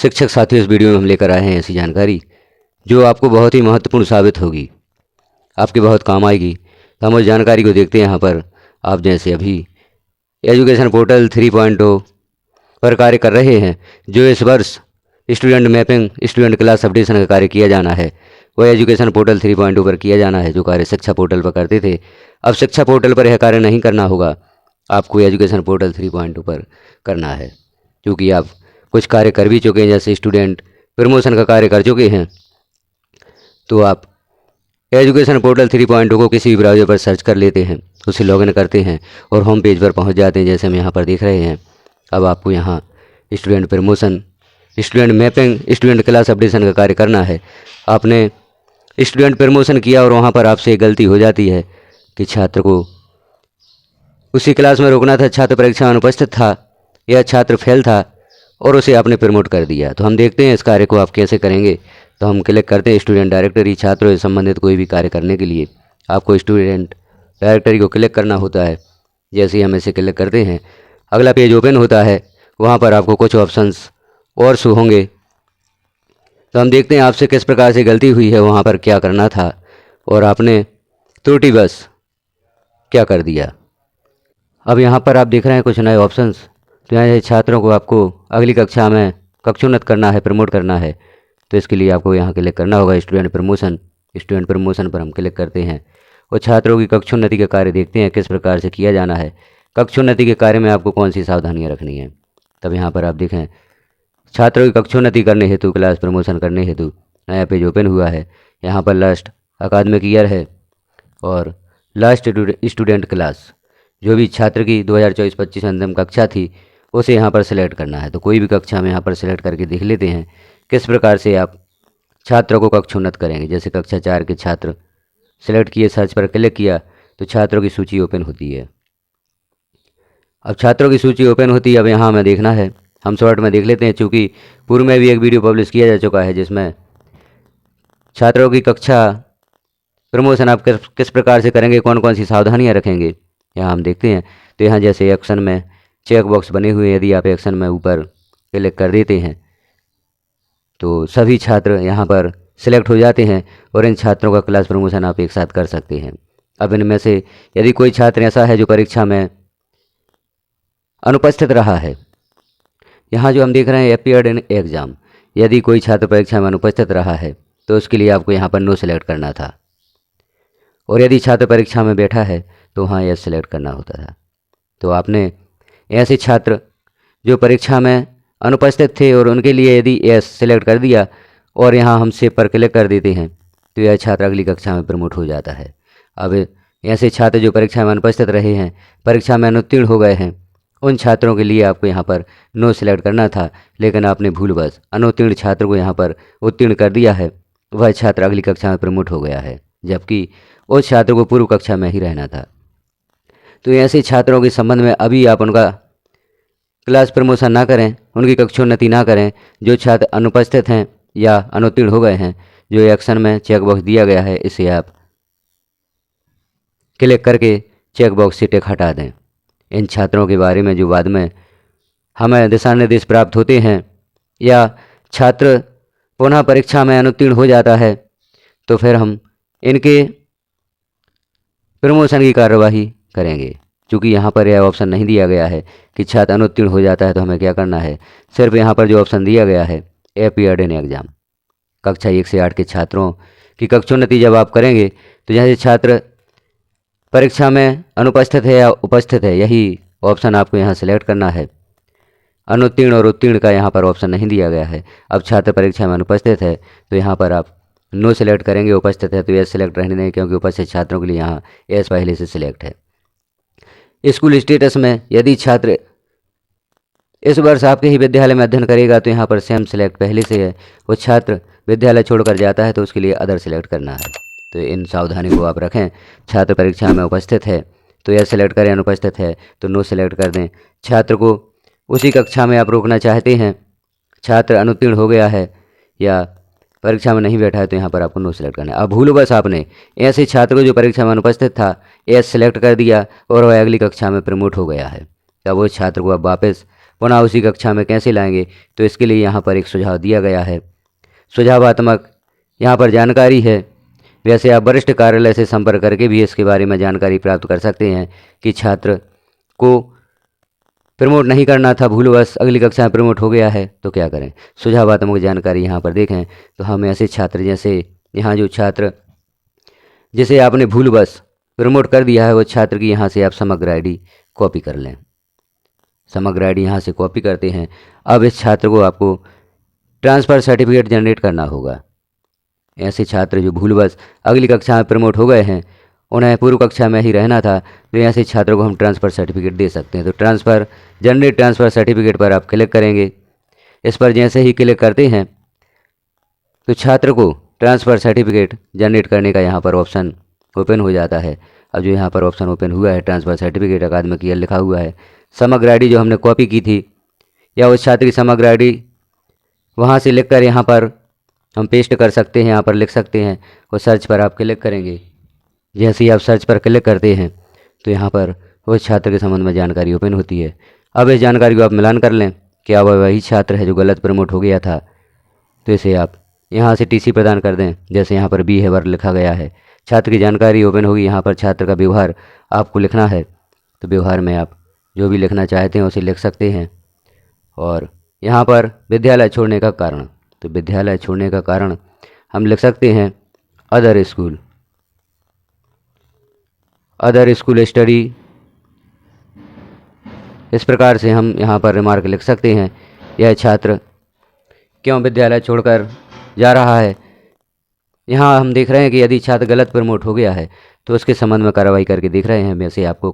शिक्षक साथियों, इस वीडियो में हम लेकर आए हैं ऐसी जानकारी जो आपको बहुत ही महत्वपूर्ण साबित होगी, आपके बहुत काम आएगी। तो हम उस जानकारी को देखते हैं। यहाँ पर आप जैसे अभी एजुकेशन पोर्टल 3.0 पर कार्य कर रहे हैं, जो इस वर्ष student mapping, student class updation का कार्य किया जाना है, वह एजुकेशन पोर्टल 3.0 पर किया जाना है, जो कार्य शिक्षा पोर्टल पर करते थे। अब शिक्षा पोर्टल पर यह कार्य नहीं करना होगा, आपको एजुकेशन पोर्टल 3.0 पर करना है, क्योंकि आप कुछ कार्य कर भी चुके हैं, जैसे स्टूडेंट प्रमोशन का कार्य कर चुके हैं। तो आप एजुकेशन पोर्टल 3.0 को किसी भी ब्राउज़र पर सर्च कर लेते हैं, उसे लॉगिन करते हैं और होम पेज पर पहुंच जाते हैं, जैसे हम यहाँ पर देख रहे हैं। अब आपको यहाँ student promotion, student mapping, student class updation का कार्य करना है। आपने स्टूडेंट प्रमोशन किया और वहाँ पर आपसे एक गलती हो जाती है कि छात्र को उसी क्लास में रोकना था, छात्र परीक्षा में अनुपस्थित था या छात्र फेल था और उसे आपने प्रमोट कर दिया। तो हम देखते हैं इस कार्य को आप कैसे करेंगे। तो हम क्लिक करते हैं स्टूडेंट डायरेक्टरी। छात्रों से संबंधित कोई भी कार्य करने के लिए आपको स्टूडेंट डायरेक्टरी को क्लिक करना होता है। जैसे ही हम इसे क्लिक करते हैं, अगला पेज ओपन होता है। वहाँ पर आपको कुछ ऑप्शंस और शो होंगे। तो हम देखते हैं आपसे किस प्रकार से गलती हुई है, वहाँ पर क्या करना था और आपने त्रुटिवश क्या कर दिया। अब यहाँ पर आप देख रहे हैं कुछ नए ऑप्शंस। तो यहाँ छात्रों को आपको अगली कक्षा में कक्षोन्नत करना है, प्रमोट करना है। तो इसके लिए आपको यहाँ क्लिक करना होगा स्टूडेंट प्रमोशन। स्टूडेंट प्रमोशन पर हम क्लिक करते हैं और छात्रों की कक्षोन्नति का कार्य देखते हैं किस प्रकार से किया जाना है। कक्षोन्नति के कार्य में आपको कौन सी सावधानियाँ रखनी है। तब यहाँ पर आप देखें छात्रों की कक्षोन्नति करने हेतु, क्लास प्रमोशन करने हेतु नया पेज ओपन हुआ है। यहाँ पर लास्ट अकादमिक ईयर है और लास्ट स्टूडेंट क्लास, जो भी छात्र की 2024-25 अंतिम कक्षा थी, उसे यहाँ पर सेलेक्ट करना है। तो कोई भी कक्षा में यहाँ पर सेलेक्ट करके देख लेते हैं किस प्रकार से आप छात्रों को कक्षोन्नत करेंगे। जैसे कक्षा 4 के छात्र सेलेक्ट किए, सर्च पर क्लिक किया तो छात्रों की सूची ओपन होती है। अब छात्रों की सूची ओपन होती है। अब यहाँ हमें देखना है, हम शॉर्ट में देख लेते हैं, चूँकि पूर्व में भी एक वीडियो पब्लिश किया जा चुका है जिसमें छात्रों की कक्षा प्रमोशन आप किस प्रकार से करेंगे, कौन कौन सी सावधानियाँ रखेंगे, यहाँ हम देखते हैं। तो यहाँ जैसे एक्शन में चेक बॉक्स बने हुए हैं, यदि आप एक्शन में ऊपर क्लिक कर देते हैं तो सभी छात्र यहाँ पर सिलेक्ट हो जाते हैं और इन छात्रों का क्लास प्रमोशन आप एक साथ कर सकते हैं। अब इनमें से यदि कोई छात्र ऐसा है जो परीक्षा में अनुपस्थित रहा है, यहाँ जो हम देख रहे हैं अपीयर्ड इन एग्जाम, यदि कोई छात्र परीक्षा में अनुपस्थित रहा है तो उसके लिए आपको यहाँ पर नो सेलेक्ट करना था, और यदि छात्र परीक्षा में बैठा है तो वहाँ यस सेलेक्ट करना होता था। तो आपने ऐसे छात्र जो परीक्षा में अनुपस्थित थे और उनके लिए यदि एस सेलेक्ट कर दिया और यहाँ हम सेव पर क्लिक कर देते हैं तो यह छात्र अगली कक्षा में प्रमोट हो जाता है। अब ऐसे छात्र जो परीक्षा में अनुपस्थित रहे हैं, परीक्षा में अनुत्तीर्ण हो गए हैं, उन छात्रों के लिए आपको यहाँ पर नो सेलेक्ट करना था, लेकिन आपने भूलवश अनुत्तीर्ण छात्र को यहाँ पर उत्तीर्ण कर दिया है। वह छात्र अगली कक्षा में प्रमोट हो गया है, जबकि उस छात्र को पूर्व कक्षा में ही रहना था। तो ऐसे छात्रों के संबंध में अभी आप उनका क्लास प्रमोशन ना करें, उनकी कक्षोन्नति ना करें। जो छात्र अनुपस्थित हैं या अनुत्तीर्ण हो गए हैं, जो एक्शन में चेक बॉक्स दिया गया है, इसे आप क्लिक करके चेक बॉक्स से टिक हटा दें। इन छात्रों के बारे में जो बाद में हमें दिशा निर्देश प्राप्त होते हैं या छात्र पुनः परीक्षा में अनुत्तीर्ण हो जाता है तो फिर हम इनके प्रमोशन की कार्यवाही करेंगे। क्योंकि यहाँ पर यह ऑप्शन नहीं दिया गया है कि छात्र अनुत्तीर्ण हो जाता है तो हमें क्या करना है, सिर्फ यहाँ पर जो ऑप्शन दिया गया है अपीयर्ड इन एग्जाम, कक्षा 1 से 8 के छात्रों की कक्षोन्नति जब आप करेंगे तो जैसे छात्र परीक्षा में अनुपस्थित है या उपस्थित है, यही ऑप्शन आपको यहाँ सेलेक्ट करना है। अनुत्तीर्ण और उत्तीर्ण का यहाँ पर ऑप्शन नहीं दिया गया है। अब छात्र परीक्षा में अनुपस्थित है तो यहाँ पर आप नो सेलेक्ट करेंगे, उपस्थित है तो एस सेलेक्ट रहने दें, क्योंकि उपस्थित छात्रों के लिए यहाँ एस पहले से सिलेक्ट है। स्कूल स्टेटस में यदि छात्र इस वर्ष आपके ही विद्यालय में अध्ययन करेगा तो यहाँ पर सेम सिलेक्ट पहले से है। वो छात्र विद्यालय छोड़कर जाता है तो उसके लिए अदर सेलेक्ट करना है। तो इन सावधानी को आप रखें। छात्र परीक्षा में उपस्थित है तो यह सेलेक्ट करें, अनुपस्थित है तो नो सेलेक्ट कर दें। छात्र को उसी कक्षा में आप रोकना चाहते हैं, छात्र अनुत्तीर्ण हो गया है या परीक्षा में नहीं बैठा है तो यहाँ पर आपको नो सेलेक्ट करना है। अब भूलवश आपने ऐसे छात्र को जो परीक्षा में अनुपस्थित था एस सेलेक्ट कर दिया और वह अगली कक्षा में प्रमोट हो गया है, तब उस छात्र को अब वापस पुनः उसी कक्षा में कैसे लाएंगे, तो इसके लिए यहाँ पर एक सुझाव दिया गया है। सुझावात्मक यहाँ पर जानकारी है। वैसे आप वरिष्ठ कार्यालय से संपर्क करके भी इसके बारे में जानकारी प्राप्त कर सकते हैं कि छात्र को प्रमोट नहीं करना था, भूलवश अगली कक्षा में प्रमोट हो गया है, तो क्या करें। सुझावात्मक जानकारी यहाँ पर देखें तो हम ऐसे छात्र, जैसे यहाँ जो छात्र जिसे आपने भूलवश प्रमोट कर दिया है, वो छात्र की यहाँ से आप समग्र आईडी कॉपी कर लें। समग्र आईडी यहाँ से कॉपी करते हैं। अब इस छात्र को आपको ट्रांसफ़र सर्टिफिकेट जनरेट करना होगा। ऐसे छात्र जो भूलवश अगली कक्षा में प्रमोट हो गए हैं, उन्हें पूर्व कक्षा में ही रहना था, तो ऐसे छात्रों को हम ट्रांसफ़र सर्टिफिकेट दे सकते हैं। तो जनरेट ट्रांसफ़र सर्टिफिकेट पर आप क्लिक करेंगे। इस पर जैसे ही क्लिक करते हैं तो छात्र को ट्रांसफ़र सर्टिफिकेट जनरेट करने का यहाँ पर ऑप्शन ओपन हो जाता है। अब जो यहाँ पर ऑप्शन ओपन हुआ है, ट्रांसफ़र सर्टिफिकेट अकादमिक ईयर लिखा हुआ है। समग्र आईडी जो हमने कॉपी की थी, या उस छात्र की समग्र आईडी वहाँ से लिख कर यहाँ पर हम पेस्ट कर सकते हैं, यहाँ पर लिख सकते हैं। और सर्च पर आप क्लिक करेंगे। जैसे ही आप सर्च पर क्लिक करते हैं तो यहाँ पर उस छात्र के संबंध में जानकारी ओपन होती है। अब इस जानकारी को आप मिलान कर लें कि अब वही छात्र है जो गलत प्रमोट हो गया था, तो इसे आप यहाँ से टीसी प्रदान कर दें। जैसे यहाँ पर बी है वर्ग लिखा गया है, छात्र की जानकारी ओपन होगी। यहाँ पर छात्र का व्यवहार आपको लिखना है, तो व्यवहार में आप जो भी लिखना चाहते हैं उसे लिख सकते हैं। और यहाँ पर विद्यालय छोड़ने का कारण, तो विद्यालय छोड़ने का कारण हम लिख सकते हैं अदर स्कूल स्टडी। इस प्रकार से हम यहाँ पर रिमार्क लिख सकते हैं, यह छात्र क्यों विद्यालय छोड़कर जा रहा है। यहाँ हम देख रहे हैं कि यदि छात्र गलत प्रमोट हो गया है तो उसके संबंध में कार्रवाई करके देख रहे हैं। वैसे आपको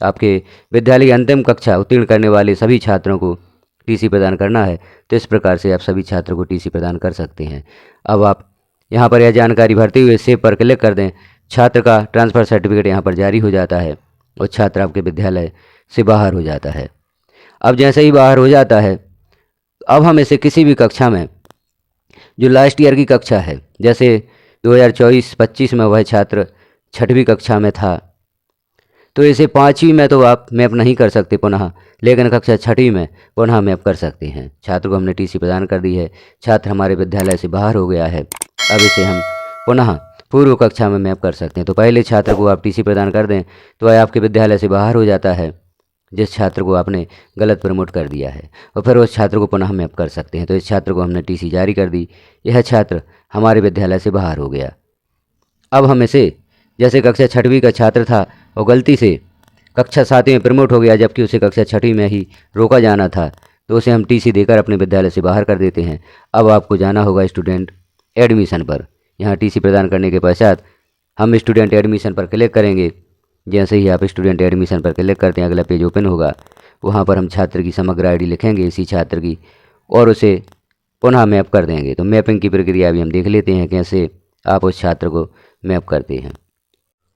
आपके विद्यालय की अंतिम कक्षा उत्तीर्ण करने वाले सभी छात्रों को टीसी प्रदान करना है, तो इस प्रकार से आप सभी छात्रों को टीसी प्रदान कर सकते हैं। अब आप यहाँ पर यह जानकारी भरते हुए सेव पर क्लिक कर दें। छात्र का ट्रांसफ़र सर्टिफिकेट यहाँ पर जारी हो जाता है और छात्र आपके विद्यालय से बाहर हो जाता है। अब जैसे ही बाहर हो जाता है, अब हम इसे किसी भी कक्षा में, जो लास्ट ईयर की कक्षा है, जैसे 2024-25 में वह छात्र 6वीं कक्षा में था, तो इसे 5वीं में तो आप मैप नहीं कर सकते पुनः, लेकिन कक्षा 6वीं में पुनः मैप कर सकते हैं। छात्र को हमने टीसी प्रदान कर दी है, छात्र हमारे विद्यालय से बाहर हो गया है। अब इसे हम पुनः पूर्व कक्षा में मैप कर सकते हैं। तो पहले छात्र को आप टीसी प्रदान कर दें तो वह आपके विद्यालय से बाहर हो जाता है, जिस छात्र को आपने गलत प्रमोट कर दिया है, और फिर उस छात्र को पुनः मैप कर सकते हैं। तो इस छात्र को हमने टीसी जारी कर दी, यह छात्र हमारे विद्यालय से बाहर हो गया। अब हम इसे, जैसे कक्षा 6वीं का छात्र था और गलती से कक्षा 7वीं में प्रमोट हो गया, जबकि उसे कक्षा 6वीं में ही रोका जाना था, तो उसे हम टीसी देकर अपने विद्यालय से बाहर कर देते हैं। अब आपको जाना होगा स्टूडेंट एडमिशन पर। यहाँ टीसी प्रदान करने के पश्चात हम स्टूडेंट एडमिशन पर क्लिक करेंगे। जैसे ही आप स्टूडेंट एडमिशन पर क्लिक करते हैं, अगला पेज ओपन होगा। वहाँ पर हम छात्र की समग्र आईडी लिखेंगे, इसी छात्र की, और उसे पुनः मैप कर देंगे। तो मैपिंग की प्रक्रिया भी हम देख लेते हैं, कैसे आप उस छात्र को मैप करते हैं।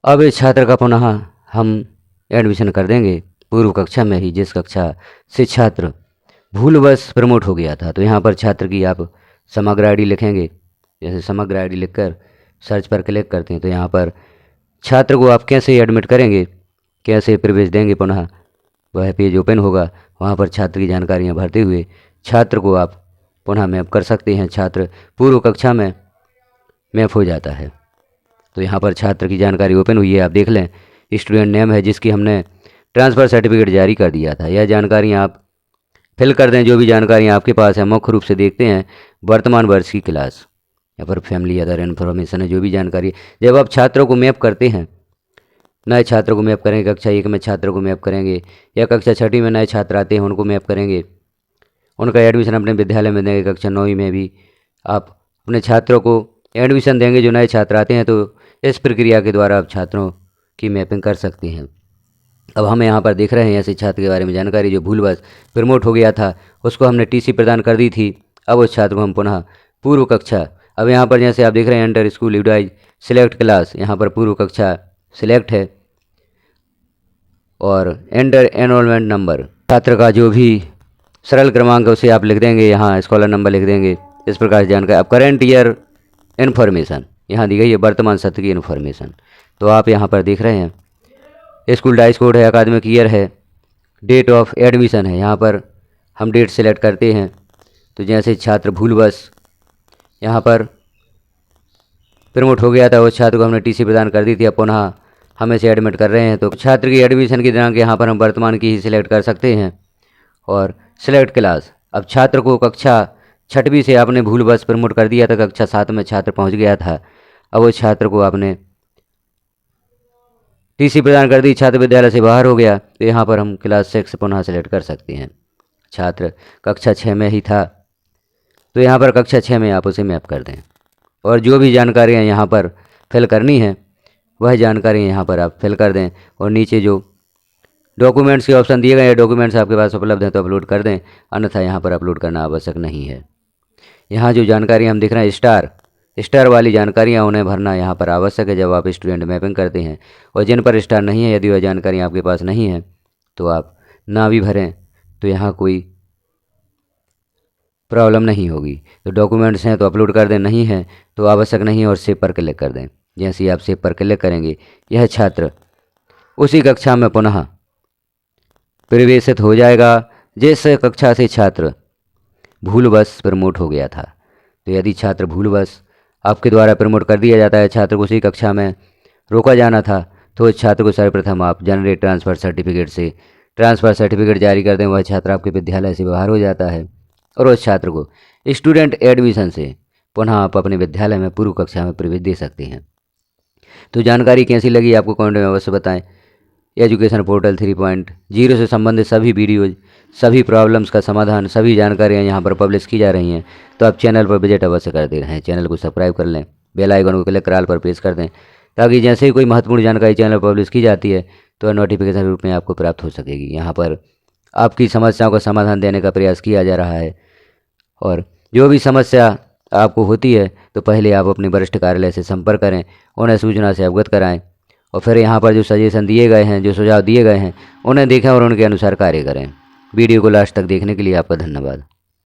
अब इस छात्र का पुनः हम एडमिशन कर देंगे पूर्व कक्षा में ही, जिस कक्षा से छात्र भूलवश प्रमोट हो गया था। तो यहाँ पर छात्र की आप समग्र आईडी लिखेंगे। जैसे समग्र आईडी लिखकर सर्च पर क्लिक करते हैं, तो यहाँ पर छात्र को आप कैसे एडमिट करेंगे, कैसे प्रवेश देंगे, पुनः वह पेज ओपन होगा। वहाँ पर छात्र की जानकारियाँ भरते हुए छात्र को आप पुनः मैप कर सकते हैं। छात्र पूर्व कक्षा में मैप हो जाता है। तो यहाँ पर छात्र की जानकारी ओपन हुई है, आप देख लें। स्टूडेंट नेम है जिसकी हमने ट्रांसफ़र सर्टिफिकेट जारी कर दिया था। यह जानकारियाँ आप फिल कर दें, जो भी जानकारियाँ आपके पास है। मुख्य रूप से देखते हैं वर्तमान वर्ष की क्लास, यहाँ पर फैमिली अदर इन्फॉर्मेशन है, जो भी जानकारी। जब आप छात्रों को मैप करते हैं, नए छात्रों को मैप करेंगे, कक्षा 1 में छात्रों को मैप करेंगे, या कक्षा 6वीं में नए छात्र आते हैं उनको मैप करेंगे, उनका एडमिशन अपने विद्यालय में देंगे। कक्षा 9वीं में भी आप अपने छात्रों को एडमिशन देंगे जो नए छात्र आते हैं। तो इस प्रक्रिया के द्वारा आप छात्रों की मैपिंग कर सकते हैं। अब हम यहाँ पर देख रहे हैं ऐसे छात्र के बारे में जानकारी जो भूलवश प्रमोट हो गया था, उसको हमने टीसी प्रदान कर दी थी। अब उस छात्र को हम पुनः पूर्व कक्षा, अब यहाँ पर जैसे आप देख रहे हैं एंटर स्कूल यूडाइज सिलेक्ट क्लास, यहाँ पर पूर्व कक्षा सिलेक्ट है, और एंटर एनरोलमेंट नंबर, छात्र का जो भी सरल क्रमांक है उसे आप लिख देंगे, यहाँ स्कॉलर नंबर लिख देंगे। इस प्रकार से जानकारी। अब करेंट ईयर इन्फॉर्मेशन यहाँ दी गई है, वर्तमान सत्र की इन्फॉर्मेशन। तो आप यहाँ पर देख रहे हैं स्कूल डाइस कोड है, अकादमिक ईयर है, डेट ऑफ एडमिशन है, यहाँ पर हम डेट सेलेक्ट करते हैं। तो जैसे छात्र भूलवश यहाँ पर प्रमोट हो गया था, उस छात्र को हमने टीसी प्रदान कर दी थी, अब पुनः हम इसे एडमिट कर रहे हैं। तो छात्र की एडमिशन की दिनांक यहाँ पर हम वर्तमान की ही सिलेक्ट कर सकते हैं और सिलेक्ट क्लास। अब छात्र को कक्षा 6वीं से आपने भूलवश प्रमोट कर दिया था, कक्षा 7 में छात्र पहुँच गया था, अब उस छात्र को आपने टीसी प्रदान कर दी, छात्र विद्यालय से बाहर हो गया, तो यहाँ पर हम क्लास 6 पुनः सेलेक्ट कर सकते हैं। छात्र कक्षा 6 में ही था, तो यहाँ पर कक्षा 6 में आप उसे मैप कर दें और जो भी जानकारियाँ यहाँ पर फिल करनी है वह जानकारी यहाँ पर आप फिल कर दें और नीचे जो डॉक्यूमेंट्स के ऑप्शन दिए गए हैं, डॉक्यूमेंट्स आपके पास उपलब्ध हैं तो अपलोड कर दें, अन्यथा यहाँ पर अपलोड करना आवश्यक नहीं है। यहाँ जो जानकारी हम दिख रहे हैं स्टार वाली जानकारियाँ उन्हें भरना यहाँ पर आवश्यक है जब आप स्टूडेंट मैपिंग करते हैं, और जिन पर स्टार नहीं है, यदि वह जानकारी आपके पास नहीं है तो आप ना भी भरें, तो यहाँ कोई प्रॉब्लम नहीं होगी। तो डॉक्यूमेंट्स हैं तो अपलोड कर दें, नहीं है तो आवश्यक नहीं है और सेव पर क्लिक कर दें। जैसे ही आप सेव पर क्लिक करेंगे यह छात्र उसी कक्षा में पुनः प्रवेशित हो जाएगा जिस कक्षा से छात्र भूलवश प्रमोट हो गया था। तो यदि छात्र भूलवश आपके द्वारा प्रमोट कर दिया जाता है, छात्र को उसी कक्षा में रोका जाना था, तो उस छात्र को सर्वप्रथम आप जनरेट ट्रांसफ़र सर्टिफिकेट से ट्रांसफ़र सर्टिफिकेट जारी कर दें। वह छात्र आपके विद्यालय से बाहर हो जाता है और उस छात्र को स्टूडेंट एडमिशन से पुनः आप अपने विद्यालय में पूर्व कक्षा में प्रवेश दे सकते हैं। तो जानकारी कैसी लगी आपको कमेंट में अवश्य बताएं। एजुकेशन पोर्टल 3.0 से संबंधित सभी वीडियोज़, सभी प्रॉब्लम्स का समाधान, सभी जानकारियाँ यहाँ पर पब्लिश की जा रही हैं, तो आप चैनल पर विजिट अवश्य करते रहें। चैनल को सब्सक्राइब कर लें, बेल आइकन को क्लिक कर ऑल पर प्रेस कर दें, ताकि जैसे ही कोई महत्वपूर्ण जानकारी चैनल पर पब्लिश की जाती है तो नोटिफिकेशन रूप में आपको प्राप्त हो सकेगी। यहाँ पर आपकी समस्याओं का समाधान देने का प्रयास किया जा रहा है, और जो भी समस्या आपको होती है तो पहले आप अपने वरिष्ठ कार्यालय से संपर्क करें, उन्हें सूचना से अवगत कराएं और फिर यहाँ पर जो सजेशन दिए गए हैं, जो सुझाव दिए गए हैं, उन्हें देखें और उनके अनुसार कार्य करें। वीडियो को लास्ट तक देखने के लिए आपका धन्यवाद।